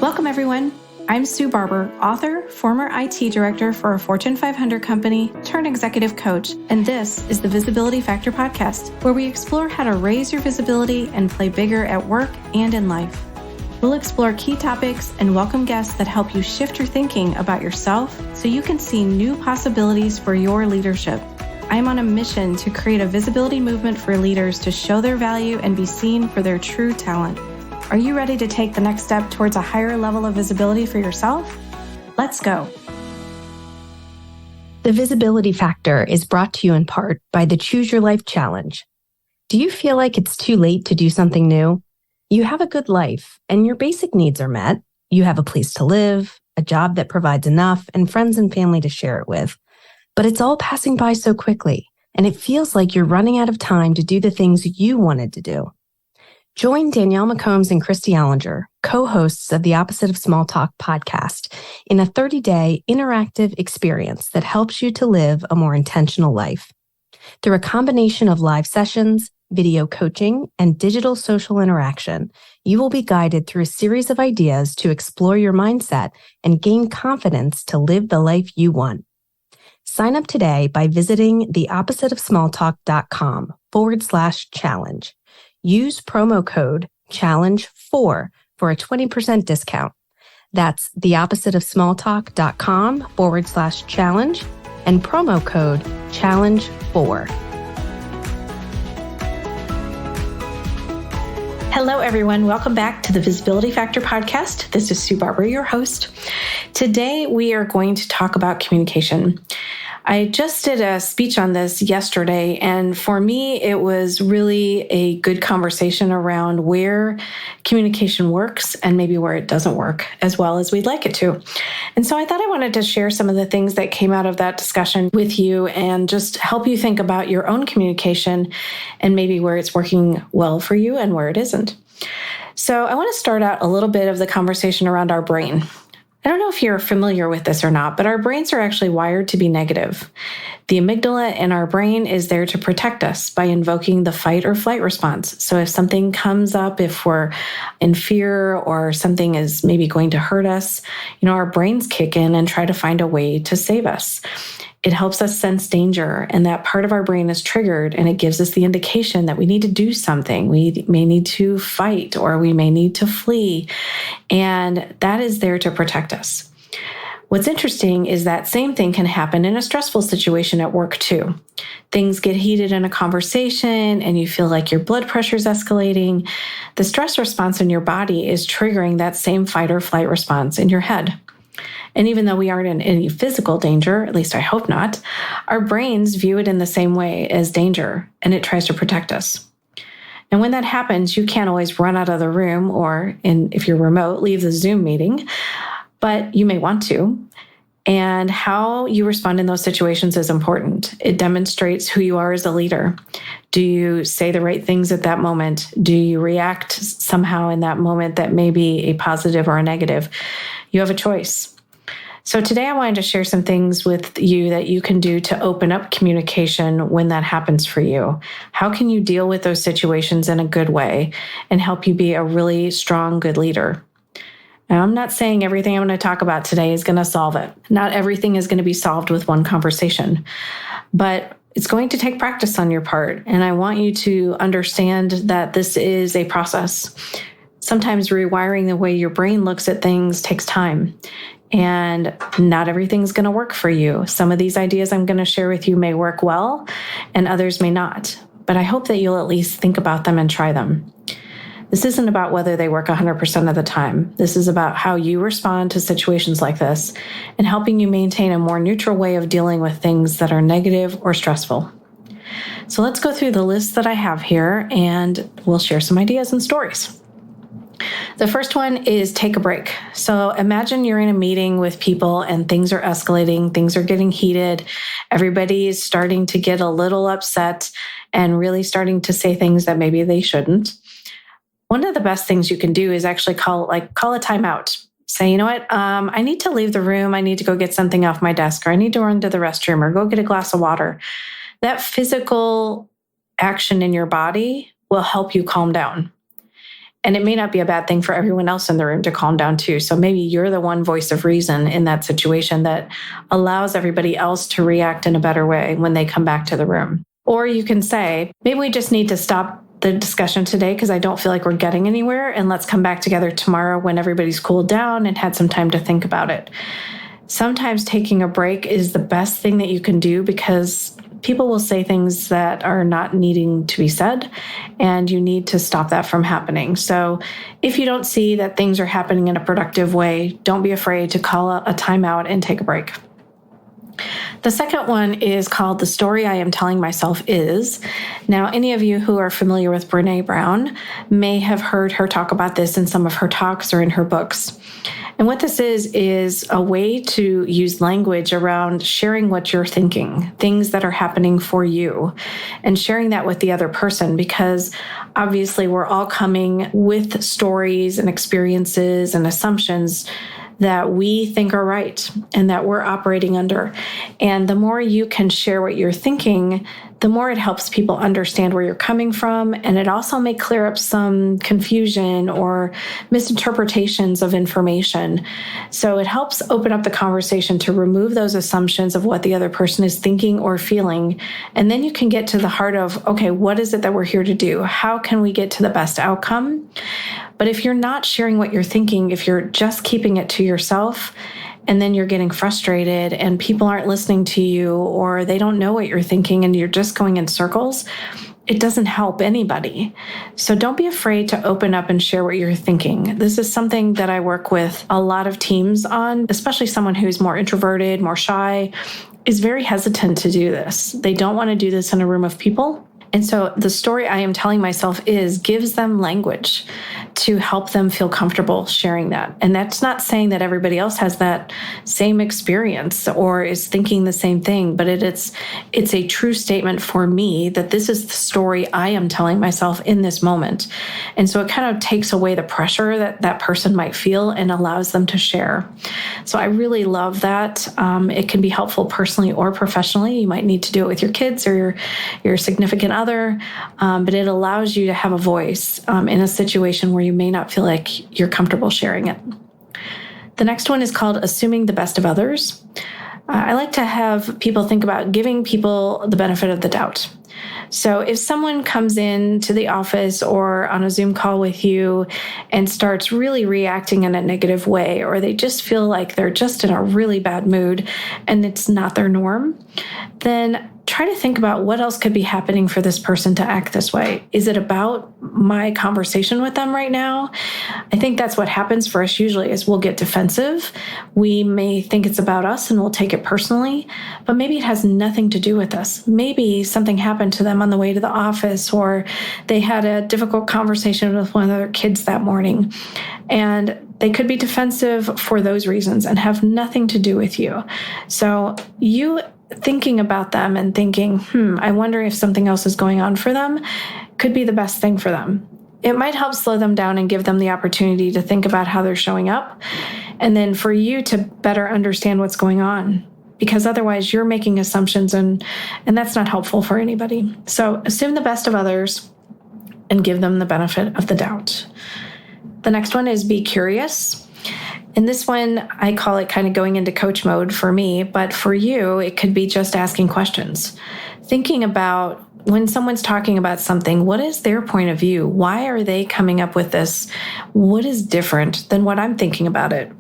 Welcome, everyone. I'm Sue Barber, author, former IT director for a Fortune 500 company, turned executive coach, and this is the Visibility Factor podcast, where we explore how to raise your visibility and play bigger at work and in life. We'll explore key topics and welcome guests that help you shift your thinking about yourself so you can see new possibilities for your leadership. I'm on a mission to create a visibility movement for leaders to show their value and be seen for their true talent. Are you ready to take the next step towards a higher level of visibility for yourself? Let's go. The Visibility Factor is brought to you in part by the Choose Your Life Challenge. Do you feel like it's too late to do something new? You have a good life and your basic needs are met. You have a place to live, a job that provides enough, and friends and family to share it with. But it's all passing by so quickly, and it feels like you're running out of time to do the things you wanted to do. Join Danielle McCombs and Christy Allinger, co-hosts of the Opposite of Small Talk podcast, in a 30-day interactive experience that helps you to live a more intentional life. Through a combination of live sessions, video coaching, and digital social interaction, you will be guided through a series of ideas to explore your mindset and gain confidence to live the life you want. Sign up today by visiting theoppositeofsmalltalk.com/challenge. Use promo code CHALLENGE4 for a 20% discount. That's theoppositeofsmalltalk.com/challenge and promo code CHALLENGE4. Hello, everyone. Welcome back to the Visibility Factor podcast. This is Sue Barber, your host. Today, we are going to talk about communication. I just did a speech on this yesterday, and for me, it was really a good conversation around where communication works and maybe where it doesn't work as well as we'd like it to. And so I thought I wanted to share some of the things that came out of that discussion with you and just help you think about your own communication and maybe where it's working well for you and where it isn't. So I want to start out a little bit of the conversation around our brain. I don't know if you're familiar with this or not, but our brains are actually wired to be negative. The amygdala in our brain is there to protect us by invoking the fight or flight response. So if something comes up, if we're in fear or something is maybe going to hurt us, our brains kick in and try to find a way to save us. It helps us sense danger, and that part of our brain is triggered, and it gives us the indication that we need to do something. We may need to fight, or we may need to flee, and that is there to protect us. What's interesting is that same thing can happen in a stressful situation at work too. Things get heated in a conversation, and you feel like your blood pressure is escalating. The stress response in your body is triggering that same fight or flight response in your head. And even though we aren't in any physical danger, at least I hope not, our brains view it in the same way as danger, and it tries to protect us. And when that happens, you can't always run out of the room or, if you're remote, leave the Zoom meeting, but you may want to. And how you respond in those situations is important. It demonstrates who you are as a leader. Do you say the right things at that moment? Do you react somehow in that moment that may be a positive or a negative? You have a choice. So today I wanted to share some things with you that you can do to open up communication when that happens for you. How can you deal with those situations in a good way and help you be a really strong, good leader? Now, I'm not saying everything I'm going to talk about today is going to solve it. Not everything is going to be solved with one conversation, but it's going to take practice on your part. And I want you to understand that this is a process. Sometimes rewiring the way your brain looks at things takes time. And not everything's going to work for you. Some of these ideas I'm going to share with you may work well, and others may not. But I hope that you'll at least think about them and try them. This isn't about whether they work 100% of the time. This is about how you respond to situations like this and helping you maintain a more neutral way of dealing with things that are negative or stressful. So let's go through the list that I have here, and we'll share some ideas and stories. The first one is take a break. So imagine you're in a meeting with people and things are escalating, things are getting heated, everybody is starting to get a little upset and really starting to say things that maybe they shouldn't. One of the best things you can do is actually call a timeout. Say, you know what, I need to leave the room, I need to go get something off my desk, or I need to run to the restroom or go get a glass of water. That physical action in your body will help you calm down. And it may not be a bad thing for everyone else in the room to calm down too. So maybe you're the one voice of reason in that situation that allows everybody else to react in a better way when they come back to the room. Or you can say, maybe we just need to stop the discussion today because I don't feel like we're getting anywhere, and let's come back together tomorrow when everybody's cooled down and had some time to think about it. Sometimes taking a break is the best thing that you can do because people will say things that are not needing to be said, and you need to stop that from happening. So if you don't see that things are happening in a productive way, don't be afraid to call a timeout and take a break. The second one is called The Story I Am Telling Myself Is. Now, any of you who are familiar with Brené Brown may have heard her talk about this in some of her talks or in her books. And what this is a way to use language around sharing what you're thinking, things that are happening for you, and sharing that with the other person, because obviously we're all coming with stories and experiences and assumptions that we think are right and that we're operating under. And the more you can share what you're thinking, the more it helps people understand where you're coming from. And it also may clear up some confusion or misinterpretations of information. So it helps open up the conversation to remove those assumptions of what the other person is thinking or feeling. And then you can get to the heart of, okay, what is it that we're here to do? How can we get to the best outcome? But if you're not sharing what you're thinking, if you're just keeping it to yourself, and then you're getting frustrated and people aren't listening to you or they don't know what you're thinking and you're just going in circles, it doesn't help anybody. So don't be afraid to open up and share what you're thinking. This is something that I work with a lot of teams on, especially someone who's more introverted, more shy, is very hesitant to do this. They don't want to do this in a room of people. And so the story I am telling myself gives them language to help them feel comfortable sharing that. And that's not saying that everybody else has that same experience or is thinking the same thing, but it's a true statement for me that this is the story I am telling myself in this moment. And so it kind of takes away the pressure that that person might feel and allows them to share. So I really love that. It can be helpful personally or professionally. You might need to do it with your kids or your significant other, but it allows you to have a voice in a situation where you may not feel like you're comfortable sharing it. The next one is called Assuming the Best of Others. I like to have people think about giving people the benefit of the doubt. So if someone comes in to the office or on a Zoom call with you and starts really reacting in a negative way, or they just feel like they're just in a really bad mood and it's not their norm, then try to think about what else could be happening for this person to act this way. Is it about my conversation with them right now? I think that's what happens for us usually is we'll get defensive. We may think it's about us and we'll take it personally, but maybe it has nothing to do with us. Maybe something happened to them on the way to the office, or they had a difficult conversation with one of their kids that morning. And they could be defensive for those reasons and have nothing to do with you. So you thinking about them and thinking, I wonder if something else is going on for them, could be the best thing for them. It might help slow them down and give them the opportunity to think about how they're showing up, and then for you to better understand what's going on, because otherwise you're making assumptions and that's not helpful for anybody. So assume the best of others and give them the benefit of the doubt. The next one is be curious. And this one, I call it kind of going into coach mode for me, but for you, it could be just asking questions. Thinking about when someone's talking about something, what is their point of view? Why are they coming up with this? What is different than what I'm thinking about it?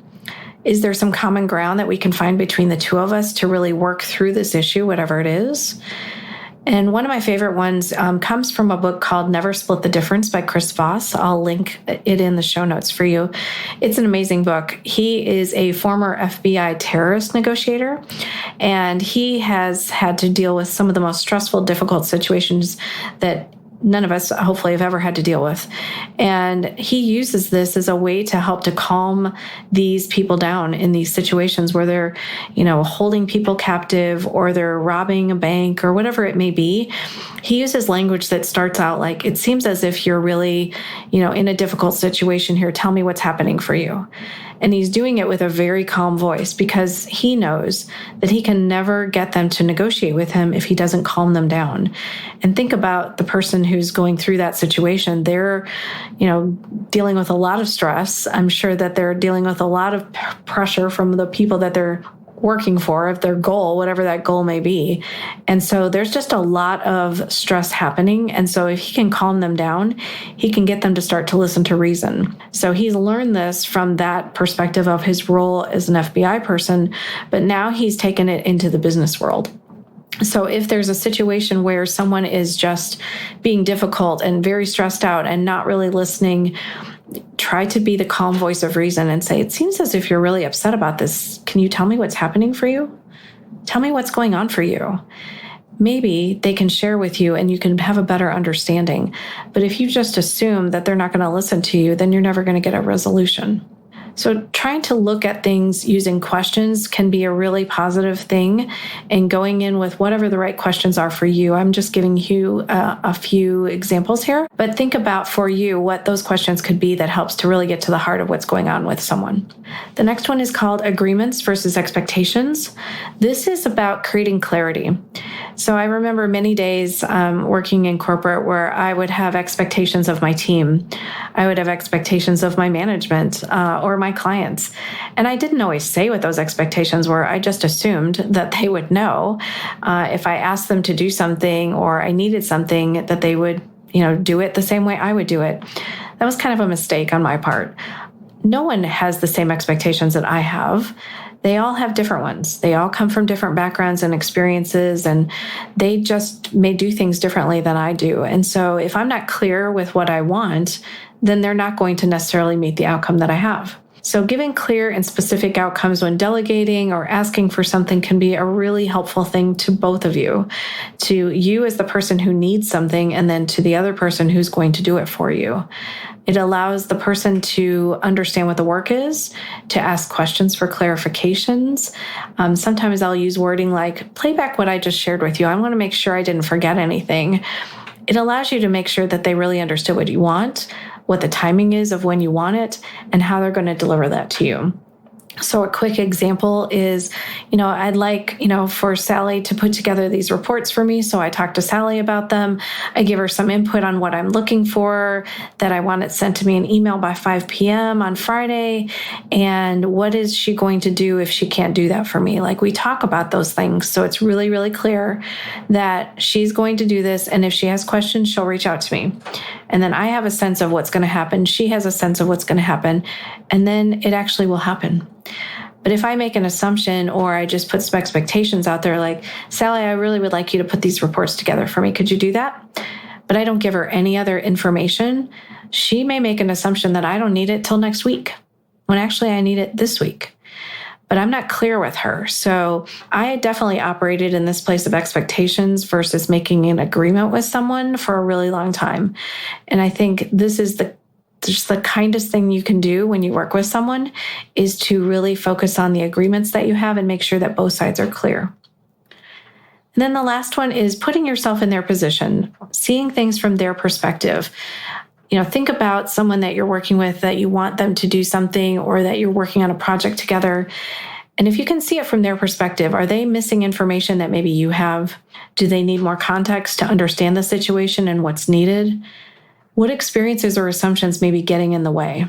Is there some common ground that we can find between the two of us to really work through this issue, whatever it is? And one of my favorite ones comes from a book called Never Split the Difference by Chris Voss. I'll link it in the show notes for you. It's an amazing book. He is a former FBI terrorist negotiator, and he has had to deal with some of the most stressful, difficult situations that none of us hopefully have ever had to deal with. And he uses this as a way to help to calm these people down in these situations where they're, holding people captive or they're robbing a bank or whatever it may be. He uses language that starts out like, it seems as if you're really, in a difficult situation here. Tell me what's happening for you. And he's doing it with a very calm voice because he knows that he can never get them to negotiate with him if he doesn't calm them down. And think about the person who's going through that situation. They're, dealing with a lot of stress. I'm sure that they're dealing with a lot of pressure from the people that they're working for, if their goal, whatever that goal may be. And so there's just a lot of stress happening. And so if he can calm them down, he can get them to start to listen to reason. So he's learned this from that perspective of his role as an FBI person, but now he's taken it into the business world. So if there's a situation where someone is just being difficult and very stressed out and not really listening, try to be the calm voice of reason and say, it seems as if you're really upset about this. Can you tell me what's happening for you? Tell me what's going on for you. Maybe they can share with you and you can have a better understanding. But if you just assume that they're not going to listen to you, then you're never going to get a resolution. So trying to look at things using questions can be a really positive thing, and going in with whatever the right questions are for you. I'm just giving you a few examples here, but think about for you what those questions could be that helps to really get to the heart of what's going on with someone. The next one is called agreements versus expectations. This is about creating clarity. So I remember many days working in corporate where I would have expectations of my team. I would have expectations of my management or my clients. And I didn't always say what those expectations were. I just assumed that they would know if I asked them to do something or I needed something, that they would, do it the same way I would do it. That was kind of a mistake on my part. No one has the same expectations that I have. They all have different ones. They all come from different backgrounds and experiences, and they just may do things differently than I do. And so if I'm not clear with what I want, then they're not going to necessarily meet the outcome that I have. So giving clear and specific outcomes when delegating or asking for something can be a really helpful thing to both of you, to you as the person who needs something, and then to the other person who's going to do it for you. It allows the person to understand what the work is, to ask questions for clarifications. Sometimes I'll use wording like, play back what I just shared with you. I want to make sure I didn't forget anything. It allows you to make sure that they really understood what you want, what the timing is of when you want it, and how they're going to deliver that to you. So a quick example is, I'd like, for Sally to put together these reports for me. So I talked to Sally about them. I give her some input on what I'm looking for, that I want it sent to me in email by 5 p.m. on Friday. And what is she going to do if she can't do that for me? Like, we talk about those things. So it's really, really clear that she's going to do this. And if she has questions, she'll reach out to me. And then I have a sense of what's going to happen. She has a sense of what's going to happen. And then it actually will happen. But if I make an assumption or I just put some expectations out there like, Sally, I really would like you to put these reports together for me. Could you do that? But I don't give her any other information. She may make an assumption that I don't need it till next week, when actually I need it this week. But I'm not clear with her. So I definitely operated in this place of expectations versus making an agreement with someone for a really long time. And I think this is just the kindest thing you can do when you work with someone is to really focus on the agreements that you have and make sure that both sides are clear. And then the last one is putting yourself in their position, seeing things from their perspective. Think about someone that you're working with, that you want them to do something or that you're working on a project together. And if you can see it from their perspective, are they missing information that maybe you have? Do they need more context to understand the situation and what's needed? What experiences or assumptions may be getting in the way?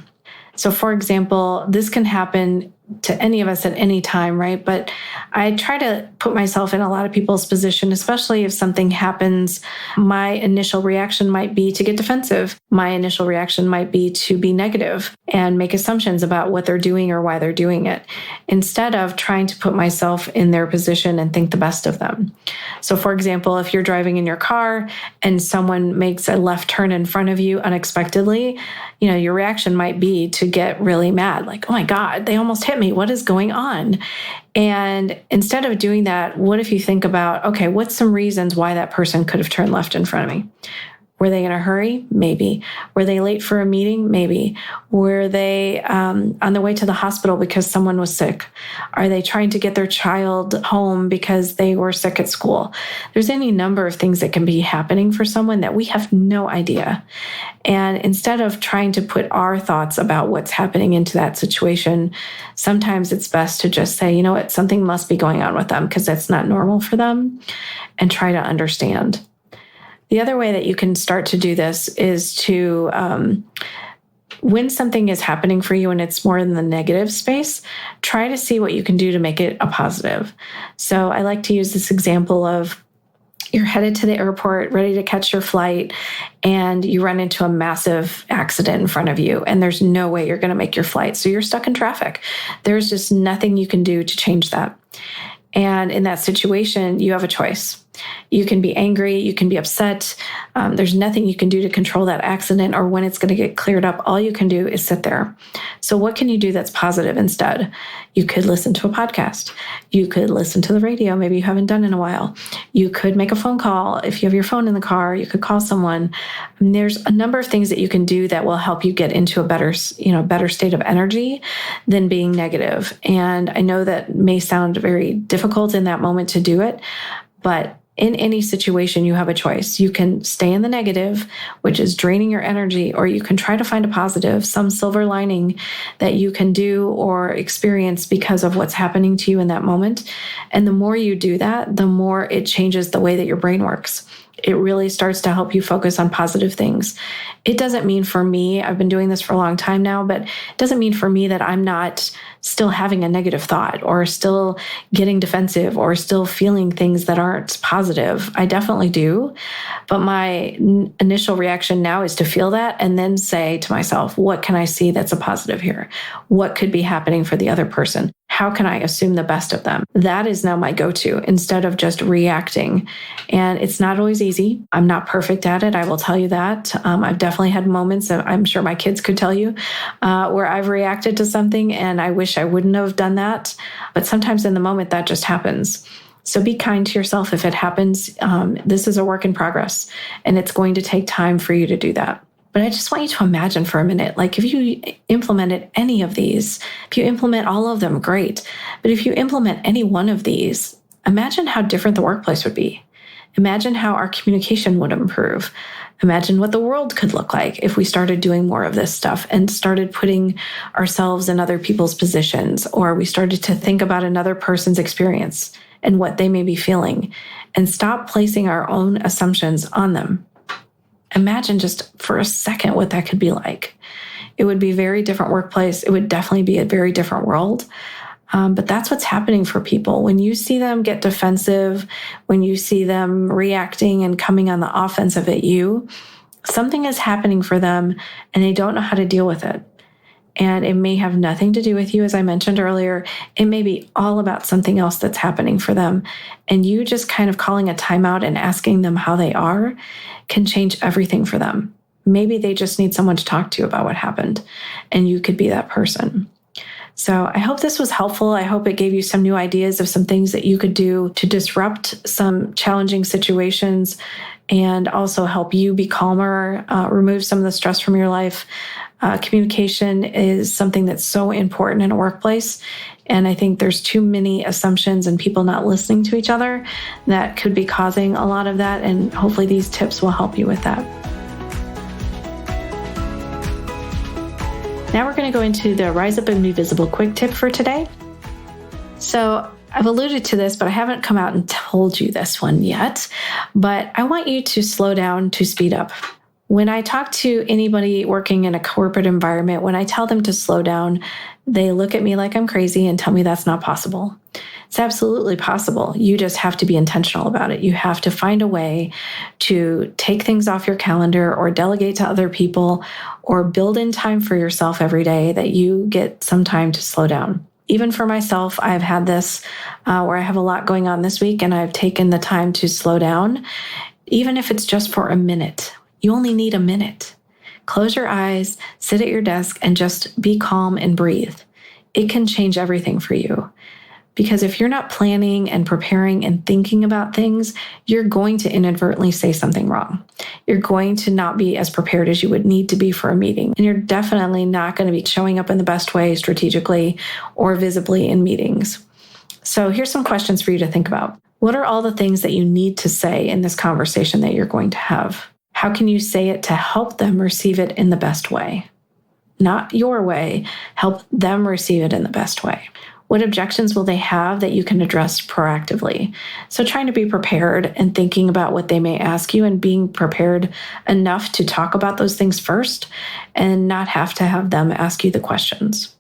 So, for example, this can happen to any of us at any time, right? But I try to put myself in a lot of people's position, especially if something happens. My initial reaction might be to get defensive. My initial reaction might be to be negative and make assumptions about what they're doing or why they're doing it, instead of trying to put myself in their position and think the best of them. So, for example, if you're driving in your car and someone makes a left turn in front of you unexpectedly, your reaction might be to get really mad, like, oh my God, they almost hit me. What is going on? And instead of doing that, what if you think about, okay, what's some reasons why that person could have turned left in front of me? Were they in a hurry? Maybe. Were they late for a meeting? Maybe. Were they on the way to the hospital because someone was sick? Are they trying to get their child home because they were sick at school? There's any number of things that can be happening for someone that we have no idea. And instead of trying to put our thoughts about what's happening into that situation, sometimes it's best to just say, you know what, something must be going on with them because that's not normal for them, and try to understand. The other way that you can start to do this is to, when something is happening for you and it's more in the negative space, try to see what you can do to make it a positive. So I like to use this example of you're headed to the airport, ready to catch your flight, and you run into a massive accident in front of you, and there's no way you're going to make your flight. So you're stuck in traffic. There's just nothing you can do to change that. And in that situation, you have a choice. You can be angry, you can be upset. There's nothing you can do to control that accident or when it's going to get cleared up. All you can do is sit there. So what can you do that's positive instead? You could listen to a podcast. You could listen to the radio. Maybe you haven't done in a while. You could make a phone call. If you have your phone in the car, you could call someone. And there's a number of things that you can do that will help you get into a better state of energy than being negative. And I know that may sound very difficult in that moment to do it, but in any situation, you have a choice. You can stay in the negative, which is draining your energy, or you can try to find a positive, some silver lining that you can do or experience because of what's happening to you in that moment. And the more you do that, the more it changes the way that your brain works. It really starts to help you focus on positive things. It doesn't mean for me, I've been doing this for a long time now, but it doesn't mean for me that I'm not still having a negative thought or still getting defensive or still feeling things that aren't positive. I definitely do. But my initial reaction now is to feel that and then say to myself, what can I see that's a positive here? What could be happening for the other person? How can I assume the best of them? That is now my go-to instead of just reacting. And it's not always easy. I'm not perfect at it. I will tell you that. I've definitely had moments, and I'm sure my kids could tell you, where I've reacted to something and I wish I wouldn't have done that. But sometimes in the moment that just happens. So be kind to yourself if it happens. This is a work in progress, and it's going to take time for you to do that. But I just want you to imagine for a minute, like if you implemented any of these, if you implement all of them, great. But if you implement any one of these, imagine how different the workplace would be. Imagine how our communication would improve. Imagine what the world could look like if we started doing more of this stuff and started putting ourselves in other people's positions, or we started to think about another person's experience and what they may be feeling and stop placing our own assumptions on them. Imagine just for a second what that could be like. It would be a very different workplace. It would definitely be a very different world. But that's what's happening for people. When you see them get defensive, when you see them reacting and coming on the offensive at you, something is happening for them and they don't know how to deal with it. And it may have nothing to do with you, as I mentioned earlier. It may be all about something else that's happening for them. And you just kind of calling a timeout and asking them how they are can change everything for them. Maybe they just need someone to talk to about what happened, and you could be that person. So I hope this was helpful. I hope it gave you some new ideas of some things that you could do to disrupt some challenging situations and also help you be calmer, remove some of the stress from your life. Communication is something that's so important in a workplace. And I think there's too many assumptions and people not listening to each other that could be causing a lot of that. And hopefully these tips will help you with that. Now we're going to go into the Rise Up and Be Visible quick tip for today. So I've alluded to this, but I haven't come out and told you this one yet. But I want you to slow down to speed up. When I talk to anybody working in a corporate environment, when I tell them to slow down, they look at me like I'm crazy and tell me that's not possible. It's absolutely possible. You just have to be intentional about it. You have to find a way to take things off your calendar or delegate to other people or build in time for yourself every day that you get some time to slow down. Even for myself, I've had this where I have a lot going on this week and I've taken the time to slow down, even if it's just for a minute. You only need a minute. Close your eyes, sit at your desk, and just be calm and breathe. It can change everything for you. Because if you're not planning and preparing and thinking about things, you're going to inadvertently say something wrong. You're going to not be as prepared as you would need to be for a meeting. And you're definitely not going to be showing up in the best way strategically or visibly in meetings. So here's some questions for you to think about. What are all the things that you need to say in this conversation that you're going to have? How can you say it to help them receive it in the best way? Not your way, help them receive it in the best way. What objections will they have that you can address proactively? So trying to be prepared and thinking about what they may ask you and being prepared enough to talk about those things first and not have to have them ask you the questions.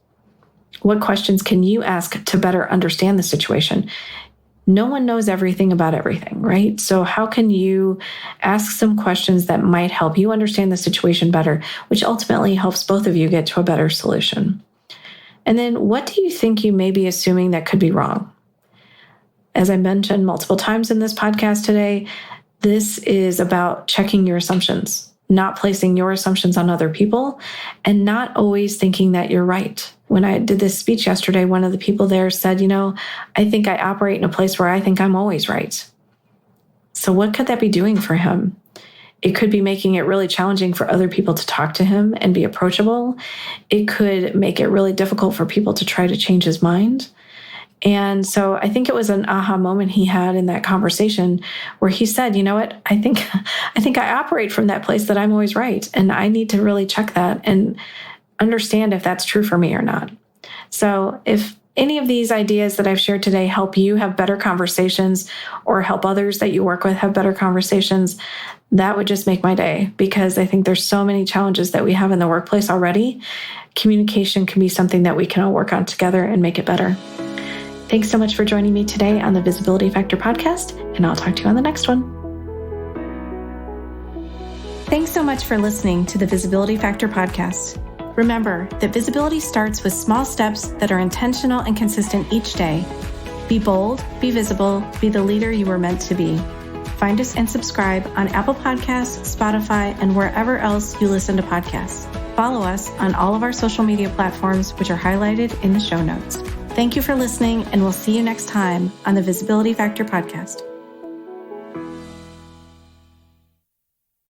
What questions can you ask to better understand the situation? No one knows everything about everything, right? So how can you ask some questions that might help you understand the situation better, which ultimately helps both of you get to a better solution? And then what do you think you may be assuming that could be wrong? As I mentioned multiple times in this podcast today, this is about checking your assumptions, not placing your assumptions on other people, and not always thinking that you're right. When I did this speech yesterday, one of the people there said, I think I operate in a place where I think I'm always right. So what could that be doing for him? It could be making it really challenging for other people to talk to him and be approachable. It could make it really difficult for people to try to change his mind. And so I think it was an aha moment he had in that conversation where he said, I think I operate from that place that I'm always right. And I need to really check that and understand if that's true for me or not. So if any of these ideas that I've shared today help you have better conversations or help others that you work with have better conversations, that would just make my day, because I think there's so many challenges that we have in the workplace already. Communication can be something that we can all work on together and make it better. Thanks so much for joining me today on the Visibility Factor podcast, and I'll talk to you on the next one. Thanks so much for listening to the Visibility Factor podcast. Remember that visibility starts with small steps that are intentional and consistent each day. Be bold, be visible, be the leader you were meant to be. Find us and subscribe on Apple Podcasts, Spotify, and wherever else you listen to podcasts. Follow us on all of our social media platforms, which are highlighted in the show notes. Thank you for listening, and we'll see you next time on the Visibility Factor podcast.